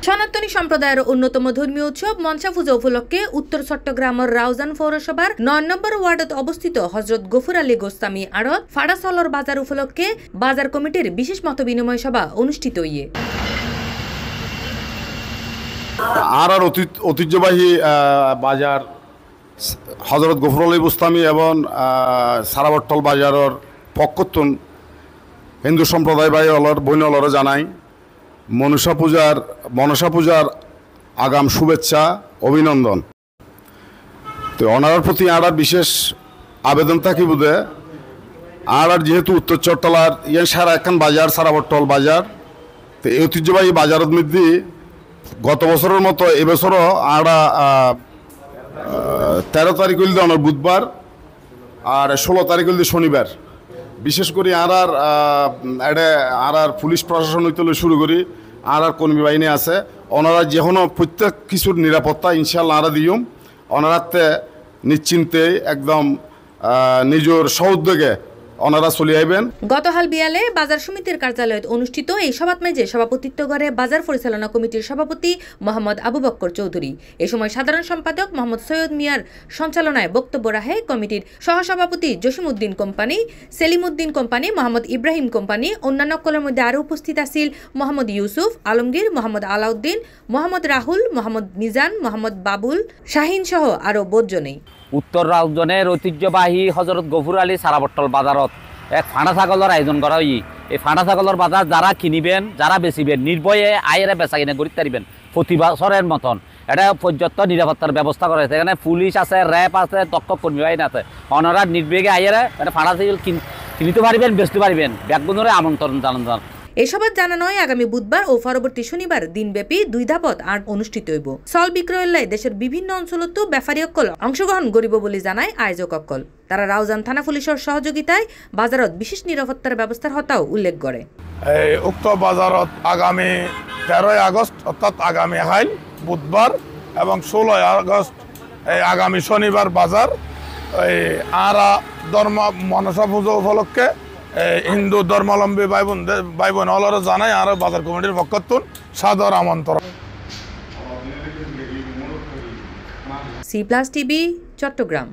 সনাতনী সম্প্রদায়ের অন্যতম ধর্মীয় উৎসব মনসা পূজা উপলক্ষে উত্তর চট্টগ্রামের রাউজান পৌরসভার ৯ নম্বর ওয়ার্ডত অবস্থিত হজরত গফুর আলী গোস্তামি আড়ত ফাড়াসলর বাজার উপলক্ষে বাজার কমিটির বিশেষ মত বিনিময় সভা অনুষ্ঠিত হইয়ে আর ঐতিহ্যবাহী বাজার হজরত গফুর আলী গোস্তামি এবং সারাবট্টল বাজারের পক্ষতুন হিন্দু সম্প্রদায় ভাই অলর বইন অলরে জানাই মনসা পূজার আগাম শুভেচ্ছা অভিনন্দন। তো ওনার প্রতি আর বিশেষ আবেদন থাকি বোধে আর যেহেতু উত্তর চট্টলার সারা একখান বাজার সারাবট্টল বাজার তো এই ঐতিহ্যবাহী বাজারের মধ্যে গত বছরের মতো এবছরও আর 13 তারিখ হইল আমার বুধবার আর 16 তারিখ হইল শনিবার বিশেষ করে আর পুলিশ প্রশাসন হইতে শুরু করি আর কর্মী বাহিনী আছে ওনারা যেকোনো প্রত্যেক কিছুর নিরাপত্তা ইনশাল্লাহ আরা দিম ওনারাতে নিশ্চিন্তে একদম নিজের সউদ্যোগে ওনারা চলে আইবেন। গতকাল বিয়ালে বাজার সমিতির কার্যালয়ত অনুষ্ঠিত এই সভাত মেজে সভাপতিত্ব করে বাজার পরিচালনা কমিটির সভাপতি মোহাম্মদ আবু বক্কর চৌধুরী। এ সময় সাধারণ সম্পাদক মোহাম্মদ সৈয়দ মিয়ার সঞ্চালনায় বক্তব্য রাখে কমিটির সহসভাপতি Jasimuddin company, Selimuddin company, Mohammad Ibrahim company. অন্যান্য কলের মধ্যে আরও উপস্থিত আছিল মোহাম্মদ ইউসুফ আলমগীর, মোহাম্মদ আলাউদ্দিন, মোহাম্মদ রাহুল, মোহাম্মদ মিজান, মোহাম্মদ বাবুল শাহিন সহ আরও বহু জনেই। উত্তর রাউজানের ঐতিহ্যবাহী হজরত গফুর আলী সারাবট্টল বাজারত এক ফাঁড়া ছাগলের আয়োজন করা হই। এই ফাঁড়া ছাগলের বাজার যারা কিনিবেন যারা বেচিবেন নির্ভয়ে আয়েরে বেচা কিনে করতে পারিবেন প্রতি বছরের মতন। এটা পর্যাপ্ত নিরাপত্তার ব্যবস্থা করা হয়েছে। এখানে পুলিশ আছে, র্যাব আছে, তক্ষক কর্মী বাহিনী আছে। ওনারা নির্বিঘ্নে আয়েরে ফাঁড়া ছাগল কিনতে পারিবেন, বেচতে পারিবেন। ব্যাগগুলোরে আমন্ত্রণ জানান। এসবত জানানো হয় আগামী বুধবার ও পরবর্তী শনিবার দিনব্যাপী 2 ধাপত আট অনুষ্ঠিত হইব। সল বিক্রয়ের দেশের বিভিন্ন অঞ্চলত ব্যাপারী অকল অংশগ্রহণ করিব বলে জানায় আয়োজক অকল। তারা রাউজান থানা পুলিশের সহযোগিতায় বাজারত বিশেষ নিরাপত্তার ব্যবস্থার হতাও উল্লেখ করে। উক্ত বাজারত আগামী 13 আগস্ট অর্থাৎ আগামী হাইল বুধবার এবং 16 আগস্ট আগামী শনিবার বাজার আরা ধর্ম মনসা পুজো উপলক্ষে হিন্দু ধর্মাবলম্বী ভাই বোন অলরে জানাই আর বাজার কমিটির পক্ষতুন সাদর আমন্ত্রণ। C+ TV Chittagong.